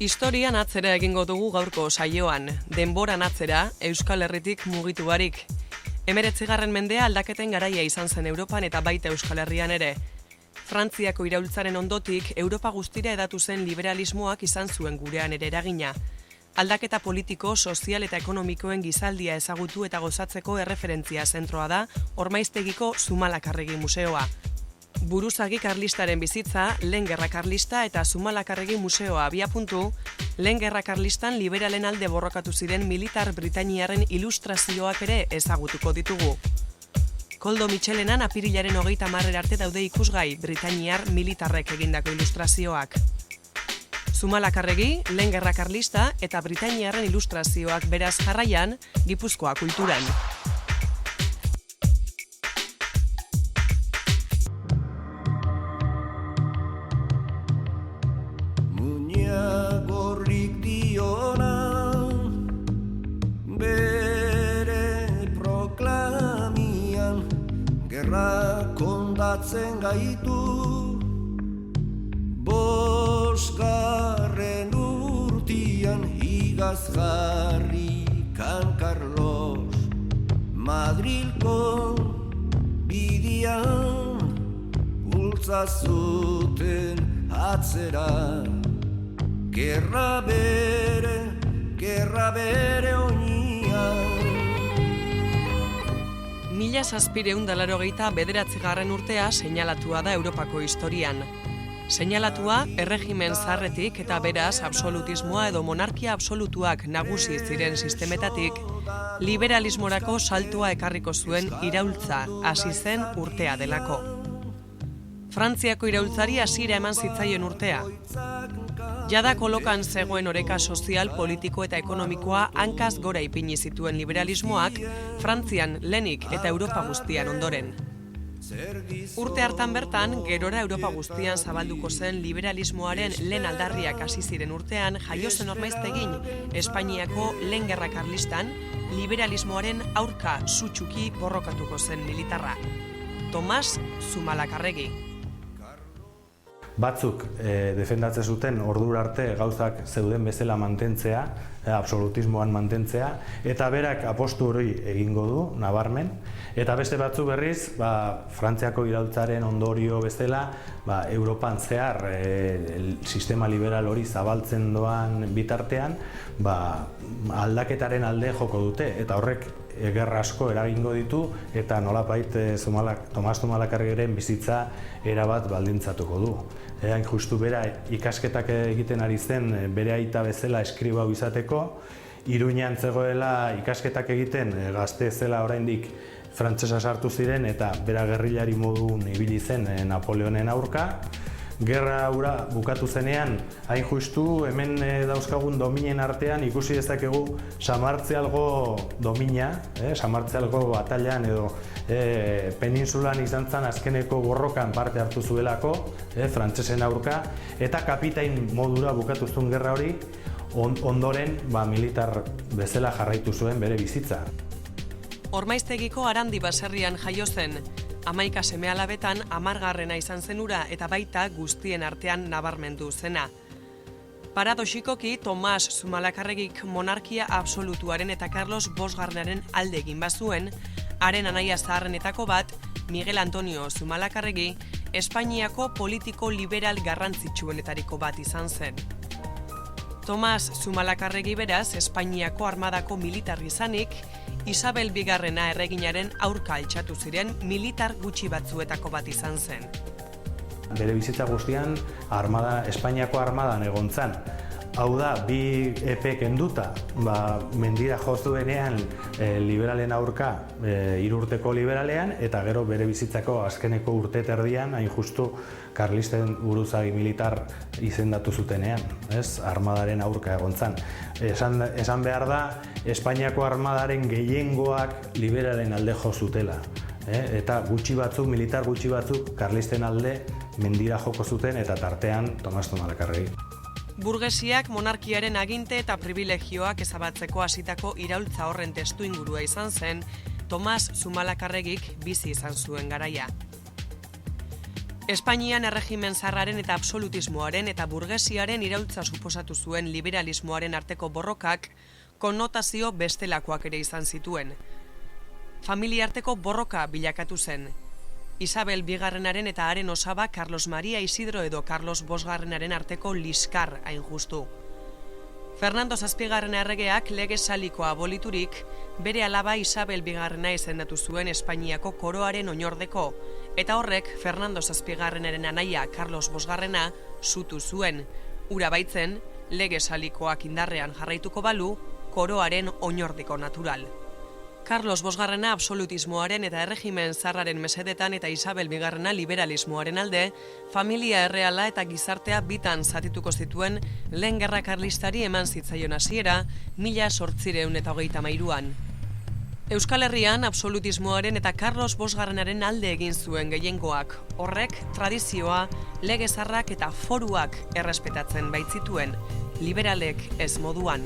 Historian atzera egingo dugu gaurko saioan, denboran atzera, Euskal Herritik mugitu barik. 19. mendea aldaketen garaia izan zen Europan eta baita Euskal Herrian ere. Frantziako iraultzaren ondotik, Europa guztira edatu zen liberalismoak izan zuen gurean ere eragina. Aldaketa politiko, sozial eta ekonomikoen gizaldia ezagutu eta gozatzeko erreferentzia zentroa da Ormaiztegiko Zumalakarregi museoa. Buruzagi Karlistaren bizitza, Lehen Gerra Karlista eta Zumalakarregi museoa abiapuntu, Lehen Gerra Karlistan liberalen alde borrokatu ziren militar britainiarren ilustrazioak ere ezagutuko ditugu. Koldo Mitxelenan apirilaren 30 arte daude ikusgai britainiar militarrek egindako ilustrazioak. Zumalakarregi, Lehen Gerra Karlista eta britainiarren ilustrazioak beraz jarraian, Gipuzkoa kulturan. Kondatzen gaitu bosgarren urtian higaz jarri Kan Carlos Madrilko bidian bultza zuten atzera Gerra bere oinian 1789 urtea seinalatua da Europako historian. Seinalatua, erregimen zaharretik eta beraz absolutismoa edo monarkia absolutuak nagusi ziren sistemetatik, liberalismorako saltoa ekarriko zuen iraultza hasi zen urtea delako. Frantziako iraultzari hasiera eman zitzaien urtea. Jada kolokan zegoen oreka sozial, politiko eta ekonomikoa hankaz gora ipini zituen liberalismoak, Frantzian lehenik eta Europa guztian ondoren. Urte hartan bertan, gerora Europa guztian zabalduko zen liberalismoaren lehen aldarriak hasi ziren urtean, jaio zen Ormaiztegin, Espainiako Lehen Gerra Karlistan, liberalismoaren aurka sutsuki borrokatuko zen militarra. Tomas Zumalakarregi. Batzuk defendatzen zuten ordura arte gauzak zeuden bezala mantentzea, absolutismoan mantentzea, eta berak apostu hori egingo du, nabarmen, eta beste batzu berriz, Frantziako iraultzaren ondorio bezala, Europan zehar sistema liberal hori zabaltzen doan bitartean, aldaketaren alde joko dute, eta horrek gerra asko eragingo ditu, eta nolapait Tomas Zumalakarregiren bizitza erabat baldintzatuko du. Hain justu bera ikasketak egiten ari zen bere aita bezala eskribau izateko, Iruñean zegoela ikasketak egiten gazte zela oraindik frantsesa sartu ziren eta bera gerrilari modun ibili zen Napoleonen aurka. Gerra hura bukatu zenean, hain justu hemen dauzkagun dominen artean ikusi dezakegu Samartzialgo domina, Samartzialgo batailan edo peninsulan izan zen azkeneko borrokan parte hartu zuelako, frantsesen aurka, eta kapitain modura bukatu zuen gerra hori, ondoren militar bezala jarraitu zuen bere bizitza. Ormaiztegiko Arandi baserrian jaio zen, 11 seme-alabetan 10. izan zen hura eta baita guztien artean nabarmendu zena. Paradoxikoki, Tomas Zumalakarregik monarkia absolutuaren eta Carlos Bosgarrenaren alde egin bazuen, haren anaia zaharrenetako bat, Miguel Antonio Zumalakarregi, Espainiako politiko liberal garrantzitsuenetariko bat izan zen. Tomas Zumalakarregi beraz, Espainiako armadako militar izanik, Isabel Bigarrena erreginaren aurka altxatu ziren militar gutxi batzuetako bat izan zen. Bere bizitza guztian, Espainiako armadan egon zen. Hau da, bi epe kenduta, mendira jozuenean liberalen aurka 3 urteko liberalean, eta gero bere bizitzako azkeneko urte terdian, hain justu Karlisten buruzagi militar izendatu zutenean, armadaren aurka egon zen. Esan behar da, Espainiako armadaren gehiengoak liberalen alde jo zutela. Eta militar gutxi batzuk Karlisten alde mendira joko zuten eta tartean Tomas Zumalakarregi. Burgesiak monarkiaren aginte eta privilegioak ezabatzeko hasitako iraultza horren testuingurua izan zen, Tomas Zumalakarregik bizi izan zuen garaia. Espainian erregimen zarraren eta absolutismoaren eta burgesiaren iraultza suposatu zuen liberalismoaren arteko borrokak konnotazio bestelakoak ere izan zituen. Familia arteko borroka bilakatu zen. Isabel Bigarrenaren eta haren osaba Carlos Maria Isidro edo Carlos Bosgarrenaren arteko liskar hain justu. Fernando Zazpigarren erregeak lege salikoa aboliturik, bere alaba Isabel Bigarrena izendatu zuen Espainiako koroaren oinordeko, eta horrek Fernando Zazpigarrenaren anaia Carlos Bosgarrena zutu zuen. Ura baitzen, lege salikoak indarrean jarraituko balu, koroaren oinordeko natural. Carlos Bosgarrena absolutismoaren eta erregimen zarraren mesedetan eta Isabel Bigarrena liberalismoaren alde, familia erreala eta gizartea bitan zatituko zituen lehen gerra karlistari eman zitzaion hasiera 1833an. Euskal Herrian absolutismoaren eta Carlos Bosgarrenaren alde egin zuen gehiengoak. Horrek tradizioa, lege zarrak eta foruak errespetatzen baitzituen, liberalek ez moduan.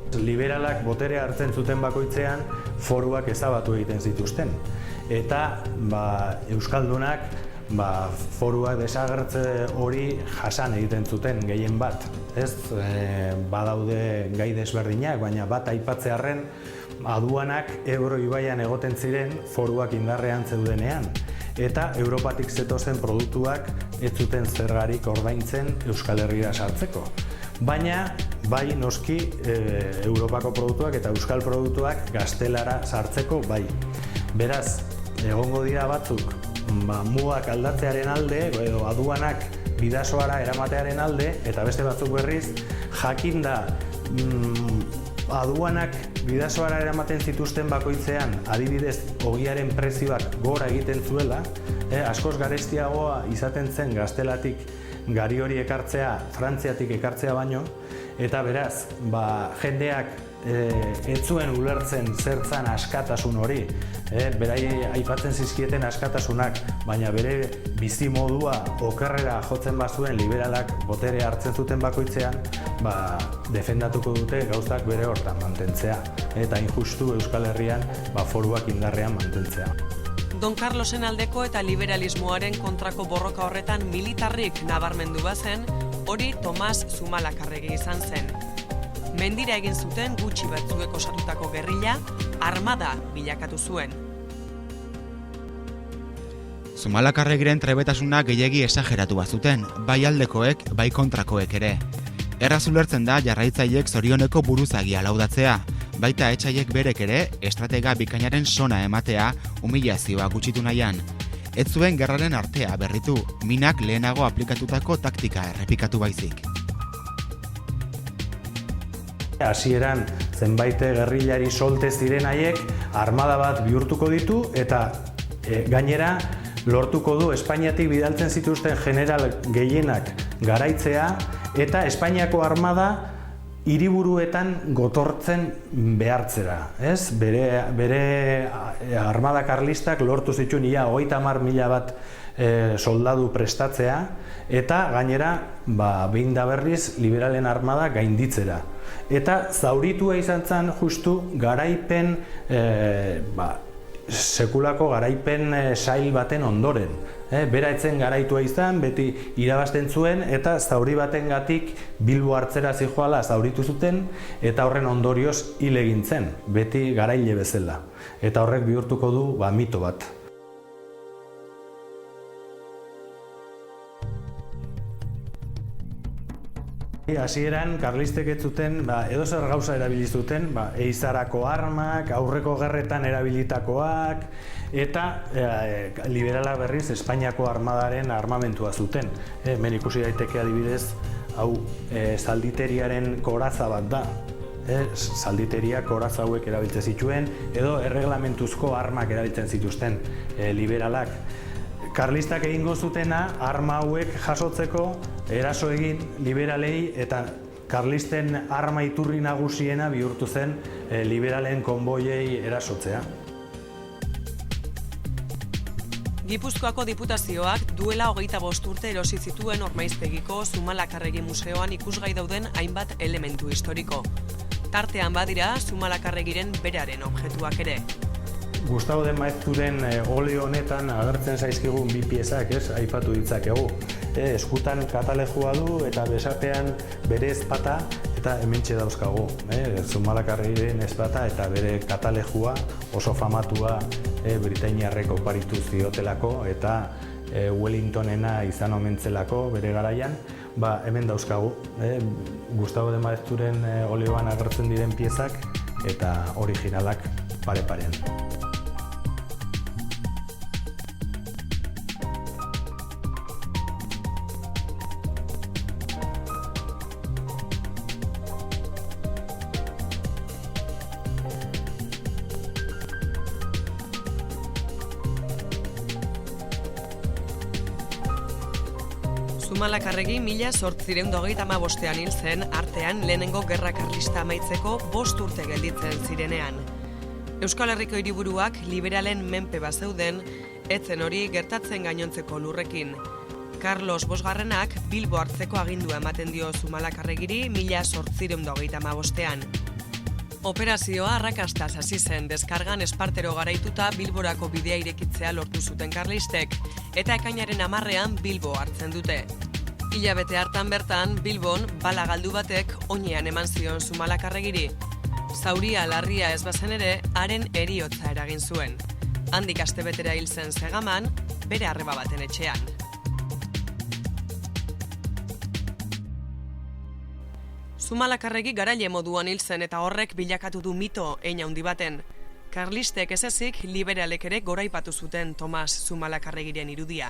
Liberalak boterea hartzen zuten bakoitzean foruak ezabatu egiten zituzten. Eta Euskaldunak foruak desagertze hori jasan egiten zuten gehien bat. Ez, badaude gai desberdinak, baina bat aipatzearren aduanak Ebro ibaian egoten ziren foruak indarrean zeudenean. Eta Europatik zetozen produktuak ez zuten zergarik ordaintzen Euskal Herrira sartzeko. Baina, bai noski Europako produktuak eta Euskal produktuak gaztelara sartzeko bai. Beraz, egongo dira batzuk mugak aldatzearen alde, edo aduanak bidasoara eramatearen alde, eta beste batzuk berriz, jakinda aduanak bidasoara eramaten zituzten bakoitzean, adibidez, ogiaren prezioak gora egiten zuela, askoz garestiagoa izaten zen gaztelatik gari hori ekartzea, Frantziatik ekartzea baino, eta beraz, jendeak ez zuen ulertzen zertzan askatasun hori, berai aipatzen zizkieten askatasunak, baina bere bizi modua okerrera jotzen bazuen liberalak botere hartzen zuten bakoitzean, defendatuko dute gauzak bere hortan mantentzea, eta injustu Euskal Herrian foruak indarrean mantentzea. Don Carlosen aldeko eta liberalismoaren kontrako borroka horretan militarrik nabarmendu bazen, hori Tomas Zumalakarregi izan zen. Mendira egin zuten gutxi batzuek osatutako gerrilla, armada bilakatu zuen. Zumalakarregiren trebetasuna gehiegi esageratu bazuten, bai aldekoek, bai kontrakoek ere. Erraz ulertzen da jarraitzaileek zorioneko buruzagia laudatzea, baita etxaiek berek ere estratega bikainaren sona ematea humilazioa gutxitu nahian. Ez zuen gerraren artea berritu, minak lehenago aplikatutako taktika errepikatu baizik. Hasieran zenbait gerrillari solte ziren haiek armada bat bihurtuko ditu eta gainera lortuko du Espainiatik bidaltzen zituzten general gehienak garaitzea eta Espainiako armada hiriburuetan gotortzen behartzera, ez? Bere armada karlistak lortu zituen ia 30.000 bat soldadu prestatzea eta gainera behin da berriz liberalen armada gainditzera. Eta zauritua izan zen justu garaipen, sekulako garaipen sail baten ondoren. Bera etzen garaitua izan, beti irabazten zuen eta zauri batengatik Bilbo hartzera zijoala zauritu zuten eta horren ondorioz hil egin zen, beti garaile bezala. Eta horrek bihurtuko du mito bat. Hasieran karlistek ez zuten edozer gauza erabili zuten, eizarako armak, aurreko gerretan erabilitakoak eta liberala berriz Espainiako armadaren armamentua zuten. Hemen ikusi daiteke adibidez, hau zalditeriaren koraza bat da. Zalditeria koraza hauek erabiltzen zituen edo erreglamentuzko armak erabiltzen zituzten liberalak. Karlistak egingo zutena arma hauek jasotzeko eraso egin liberalei eta karlisten arma iturri nagusiena bihurtu zen liberalen konboiei erasotzea. Gipuzkoako Diputazioak duela 25 urte erosi zituen Ormaiztegiko Zumalakarregi museoan ikusgai dauden hainbat elementu historiko. Tartean badira Zumalakarregiren beraren objektuak ere. Gustavo de Maezturen oleo honetan agertzen zaizkigun bi piezak, aipatu ditzakegu. Eskutan katalejua du eta besapean bere ezpata eta hementxe dauzkagu. Zumalakarregiren ezpata eta bere katalejua oso famatua britainiarrek oparitu ziotelako eta Wellingtonena izan omentzelako bere garaian. Hemen dauzkagu, Gustavo de Maezturen oleoan agertzen diren piezak eta originalak pare-parean. Zumalakarregi 1835 hil zen, artean lehenengo gerra karlista amaitzeko 5 urte gelditzen zirenean. Euskal Herriko hiriburuak liberalen menpe bazeuden, etzen hori gertatzen gainontzeko lurrekin. Carlos Bosgarrenak Bilbo hartzeko agindua ematen dio Zumalakarregiri 1835. Operazioa arrakastaz hasi zen, deskargan Espartero garaituta Bilborako bidea irekitzea lortu zuten karlistek, eta ekainaren 10ean Bilbo hartzen dute. Hilabete hartan bertan, Bilbon bala galdu batek oinean eman zion Zumalakarregiri. Zauria larria ez bazen ere, haren heriotza eragin zuen. Handik astebetera hil zen Zegaman, bere arreba baten etxean. Zumalakarregi garaile moduan hil zen eta horrek bilakatu du mito hein handi baten. Karlistek ez ezik liberalek ere goraipatu zuten Tomas Zumalakarregiren irudia.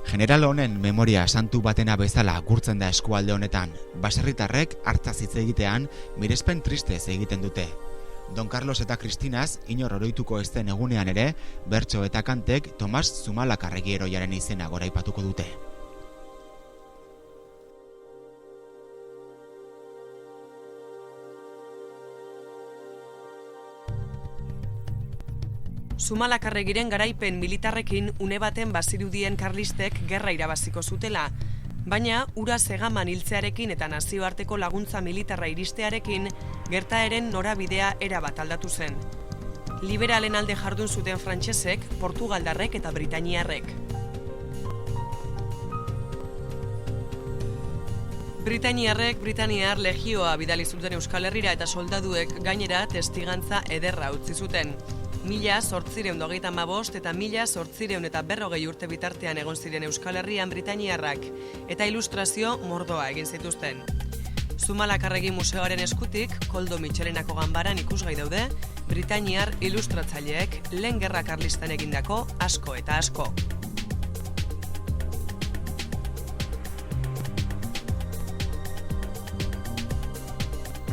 General honen memoria santu batena bezala gurtzen da eskualde honetan. Baserritarrek hartzaz hitz egitean mirespen tristez egiten dute. Don Carlos eta Kristinaz inor oroituko ez den egunean ere, bertso eta kantek Tomas Zumalakarregi heroiaren izena goraipatuko dute. Zumalakarregiren garaipen militarrekin une baten bazirudien karlistek gerra irabaziko zutela, baina ura Zegaman hiltzearekin eta nazioarteko laguntza militarra iristearekin gertaeren norabidea erabat aldatu zen. Liberalen alde jardun zuten frantsesek, portugaldarrek eta britainiarrek. Britainiar legioa bidali zuten Euskal Herrira eta soldaduek gainera testigantza ederra utzi zuten. 1835 eta 1840 urte bitartean egon ziren Euskal Herrian britainiarrak eta ilustrazio mordoa egin zituzten. Zumalakarregi museoaren eskutik, Koldo Mitxelenako ganbaran ikusgai daude, britainiar ilustratzaileek lehen gerra karlistan egindako asko eta asko.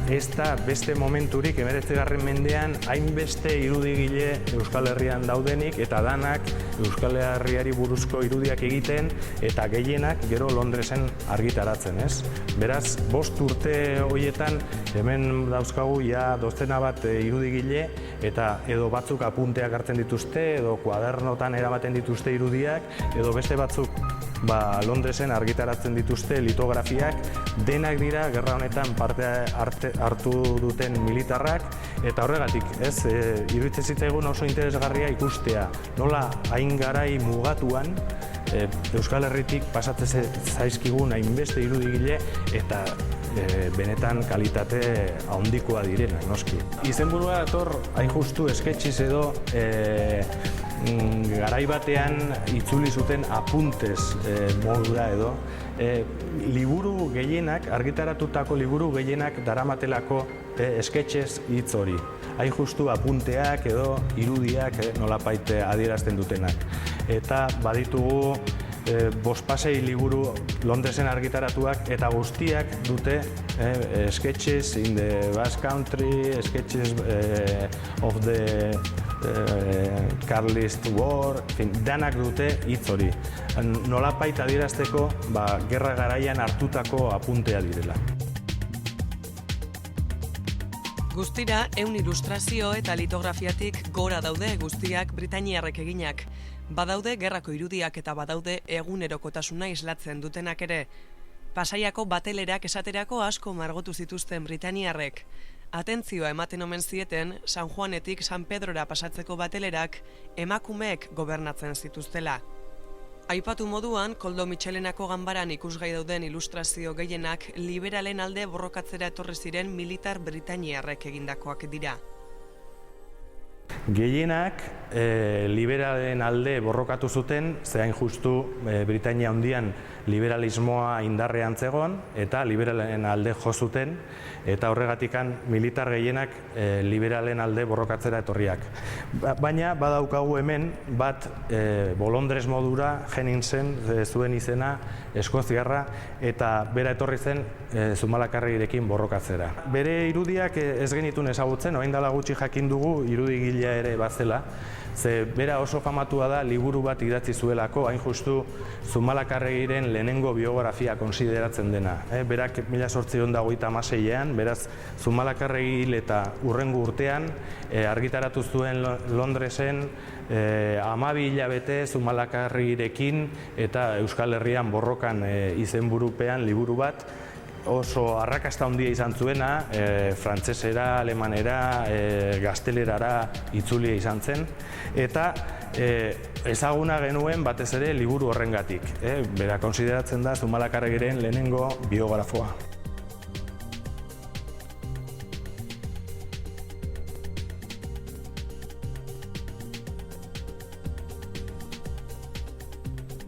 Ez da beste momenturik 19. mendean hainbeste irudigile Euskal Herrian daudenik eta danak Euskal Herriari buruzko irudiak egiten eta gehienak gero Londresen argitaratzen, ez? Beraz, 5 urte horietan hemen dauzkagu ja dozena bat irudigile eta edo batzuk apunteak hartzen dituzte edo kuadernotan eramaten dituzte irudiak edo beste batzuk Londresen argitaratzen dituzte litografiak, denak dira gerra honetan parte hartu duten militarrak eta horregatik, iruditzen zitzaigun oso interesgarria ikustea, nola hain garai mugatuan Euskal Herritik pasatzen zaizkigun hainbeste irudigile eta benetan kalitate handikoa direnak, noski. Izenburua dator hain justu sketchiz edo garai batean itzuli zuten apuntes modura edo liburu gehienak, argitaratutako liburu gehienak daramatelako sketches hitz hori. Hain justu apunteak edo irudiak nolapait adierazten dutenak. Eta baditugu 5-6 liburu Londresen argitaratuak eta guztiak dute sketches in the Basque Country, sketches of the Carlist War, danak dute hitz hori. Nolapait adierazteko gerra garaian hartutako apuntea direla. Guztira, 100 ilustrazio eta litografiatik gora daude guztiak britainiarrek eginak. Badaude gerrako irudiak eta badaude egunerokotasuna islatzen dutenak ere. Pasaiako batelerak esaterako asko margotu zituzten britainiarrek. Atentzioa ematen omen zieten San Juanetik San Pedrora pasatzeko batelerak emakumeek gobernatzen zituztela. Aipatu moduan, Koldo Mitxelenako ganbaran ikusgai dauden ilustrazio gehienak liberalen alde borrokatzera etorri ziren militar britainiarrek egindakoak dira. Gehienak liberalen alde borrokatu zuten, zehain justu Britainia Handian liberalismoa indarrean zegoen eta liberalen alde jo zuten, eta horregatikan militar gehienak liberalen alde borrokatzera etorriak. Baina badaukagu hemen bat Bolondres modura Jenningsen zuen izena eskoziarra, eta bera etorri zen Zumalakarregirekin borrokatzera. Bere irudiak ez genitun ezagutzen, orain dela gutxi jakin dugu irudigilea ere bazela, ze bera oso famatua da liburu bat idatzi zuelako, hain justu Zumalakarregiren lehenengo biografia konsideratzen dena. Berak 1826ean, beraz Zumalakarregi hil eta hurrengo urtean argitaratu zuen Londresen 12 hilabete Zumalakarregirekin eta Euskal Herrian borrokan izenburupean liburu bat, oso arrakasta handia izan zuena, frantsesera, alemanera, gaztelerara itzulia izan zen, eta ezaguna genuen batez ere liburu horrengatik. Bera konsideratzen da Zumalakarregiren lehenengo biografoa.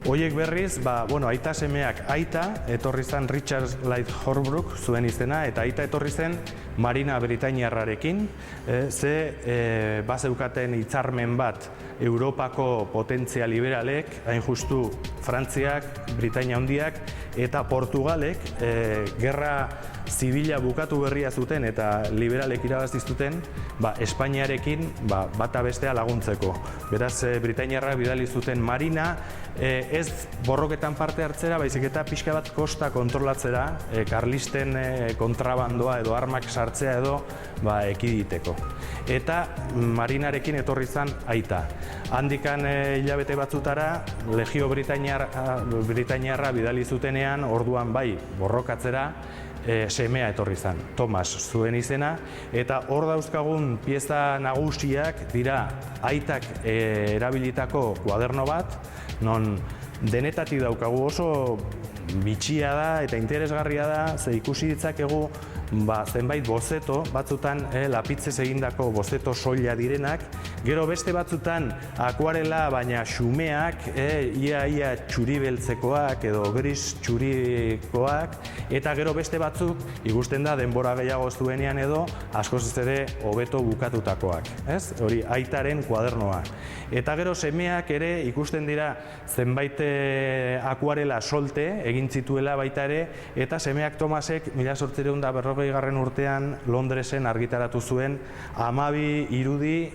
Hoiek berriz, aita semeak, aita etorri zen Richard Light Holbrook zuen izena, eta aita etorri zen Marina Britainiarrarekin, ze bazeukaten hitzarmen bat Europako potentzia liberalek, hain justu Frantziak, Britainia Handiak eta Portugalek gerra zibila bukatu berria zuten eta liberalek irabazi zuten Espainiarekin bata bestea laguntzeko. Beraz, Britainiarrak bidali zuten Marina, ez borroketan parte hartzera, baizik eta pixka bat kosta kontrolatzera, karlisten kontrabandoa edo armak sartzea edo ekiditeko. Eta Marinarekin etorri zen aita. Handikan hilabete batzutara, Legio Britainiarra bidali zutenean, orduan borrokatzera, semea etorri zen, Thomas zuen izena, eta hor dauzkagun pieza nagusiak dira aitak erabilitako kuaderno bat, non denetatik daukagu oso bitxia da eta interesgarria da, ze ikusi ditzakegu zenbait bozeto, batzutan lapitzez egindako bozeto soila direnak, gero beste batzutan akuarela baina xumeak, ia txuri beltzekoak edo gris txurikoak, eta gero beste batzuk ikusten da denbora gehiago zuenean edo askoz ez ere hobeto bukatutakoak, hori aitaren kuadernoa. Eta gero semeak ere ikusten dira zenbait akuarela solte egin zituela baita ere, eta semeak Thomasek 1840 urtean Londresen argitaratu zuen 12 irudi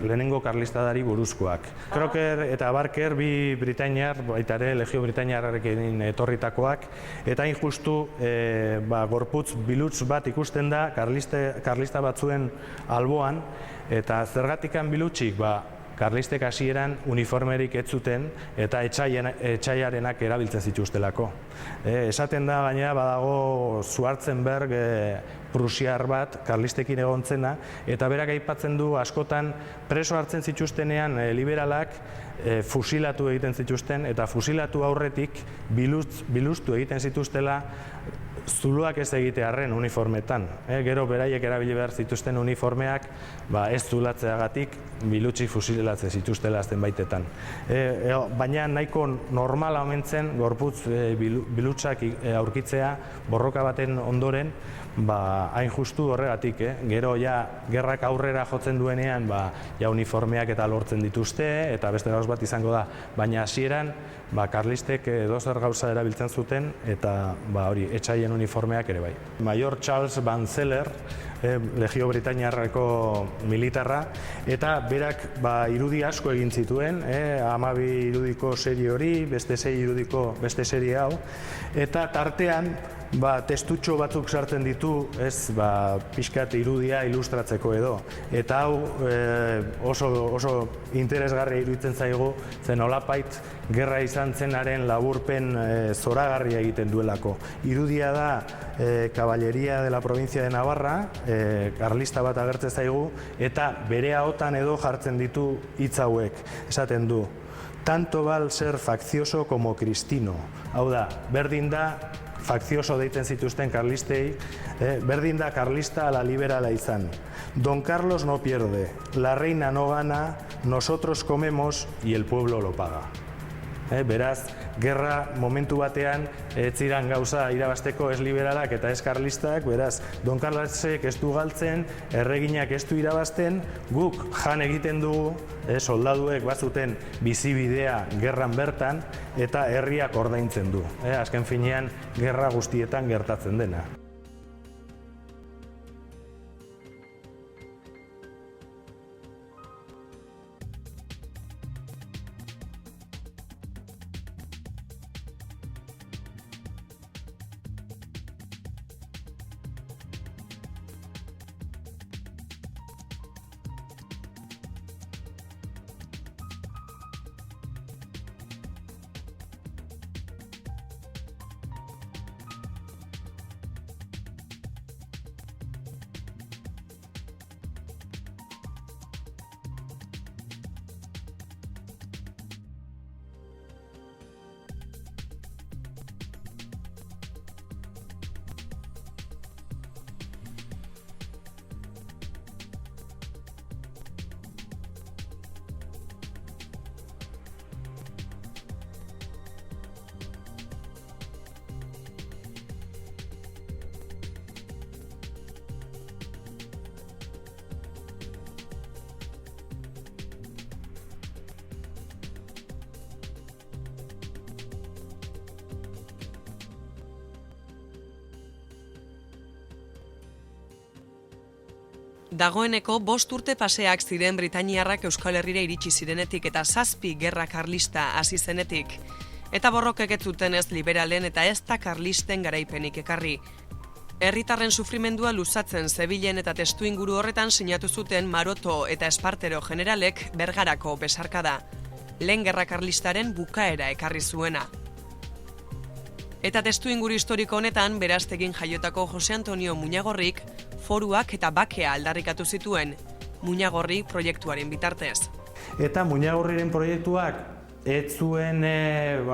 lehenengo karlistadari buruzkoak. Crocker eta Barker bi britainiar, baita ere Legio Britainiarrarekin etorritakoak, eta hain justu gorputz bilutz bat ikusten da karlista batzuen alboan, eta zergatikan bilutzik, karlistek hasieran uniformerik ez zuten eta etxaiarenak erabiltzen zituztelako. Esaten da gainera badago Schwarzenberg prusiar bat karlistekin egontzena, eta berak aipatzen du askotan preso hartzen zituztenean liberalak fusilatu egiten zituzten, eta fusilatu aurretik biluztu egiten zituztela zuloak ez egitearren uniformetan. Gero beraiek erabili behar zituzten uniformeak ez zulatzeagatik bilutsi fusilatzen zituztela zenbaitetan. Baina nahiko normala omen zen gorputz bilutzak aurkitzea borroka baten ondoren, hain justu horregatik. Gero gerrak aurrera jotzen duenean uniformeak eta lortzen dituzte eta beste gauz bat izango da. Baina hasieran karlistek edozer gauza erabiltzen zuten eta hori etxaien uniformeak ere bai. Major Charles Van Zeller, Legio Britainiarrako militarra, eta berak irudi asko egin zituen, 12 irudiko serie hori, beste 6 irudiko beste serie hau, eta tartean testutxo batzuk sartzen ditu, pixkat irudia ilustratzeko edo. Eta hau oso interesgarria iruditzen zaigu, zen nolapait gerra izan zenaren laburpen zoragarria egiten duelako. Irudia da Caballería de la Provincia de Navarra, karlista bat agertzen zaigu, eta bere ahotan edo jartzen ditu hitz hauek. Esaten du, tanto val ser faccioso como cristino. Hau da, berdin da, faccioso deiten zituzten karlistei, berdin da karlista ala liberala izan. Don Carlos no pierde, la reina no gana, nosotros comemos y el pueblo lo paga. Beraz, gerra momentu batean ziran gauza irabasteko ez liberalak eta ez karlistak, beraz, Don Carlosek ez du galtzen, erreginak ez du irabazten, guk jan egiten dugu, soldaduek bazuten bizibidea gerran bertan eta herriak ordaintzen du. Azken finean, gerra guztietan gertatzen dena. Dagoeneko 5 urte paseak ziren Britainiarrak Euskal Herrira iritsi zirenetik eta 7 gerra karlista hasi zenetik. Eta borrokek ez zuten ez liberalen eta ez da karlisten garaipenik ekarri. Herritarren sufrimendua luzatzen zebilen eta testuinguru horretan sinatu zuten Maroto eta Espartero generalek Bergarako besarkada. Lehen gerra karlistaren bukaera ekarri zuena. Eta testuinguru historiko honetan Beraztegin jaiotako Jose Antonio Muñagorrik foruak eta bakea aldarrikatu zituen, Muñagorri proiektuaren bitartez. Eta Muñagorriren proiektuak ez zuen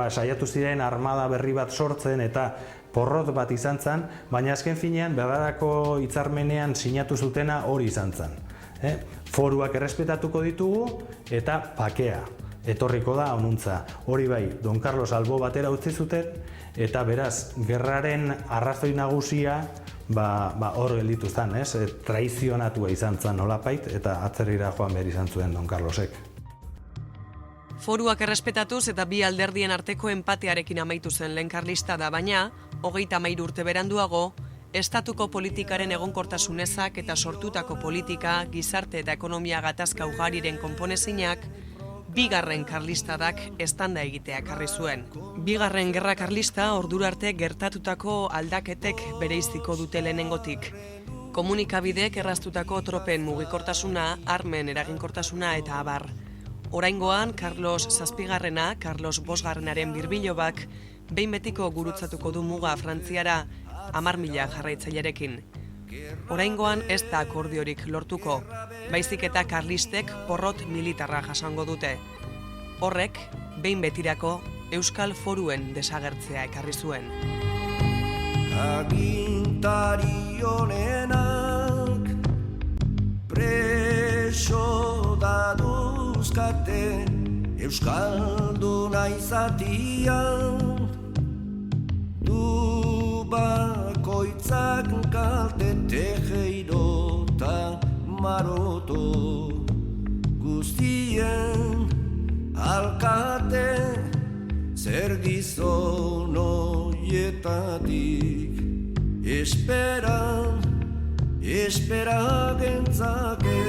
saiatu ziren armada berri bat sortzen eta porrot bat izan zen, baina azken finean Bergarako hitzarmenean sinatu zutena hori izan zen. Foruak errespetatuko ditugu eta bakea etorriko da honuntza. Hori bai, Don Carlos albo batera utzi zuten eta beraz, gerraren arrazoi nagusia hor gelditu zen, traizionatua izan zen nolapait eta atzerrira joan behar izan zuen Don Carlosek. Foruak errespetatuz eta bi alderdien arteko enpatearekin amaitu zen lehen karlistada, baina 33 urte beranduago, estatuko politikaren egonkortasun ezak eta sortutako politika, gizarte eta ekonomia gatazka ugariren konponezinak, bigarren karlistadak eztanda egitea ekarri zuen. Bigarren gerra karlista ordura arte gertatutako aldaketek bereiziko dute lehenengotik. Komunikabideek erraztutako tropen mugikortasuna, armen eraginkortasuna eta abar. Oraingoan, Carlos Zazpigarrena, Carlos Bosgarrenaren birbilobak, behin betiko gurutzatuko du muga Frantziara 10.000 jarraitzailerekin. Oraingoan ez da akordiorik lortuko, baizik eta karlistek porrot militarra jasango dute. Horrek, behin betirako, Euskal Foruen desagertzea ekarri zuen. Agintari honenak preso daduzkate Euskalduna izatian du bakoitzak kalte Tejeiro ta Maroto guztien alkate zer gizon hoietatik espera gentzake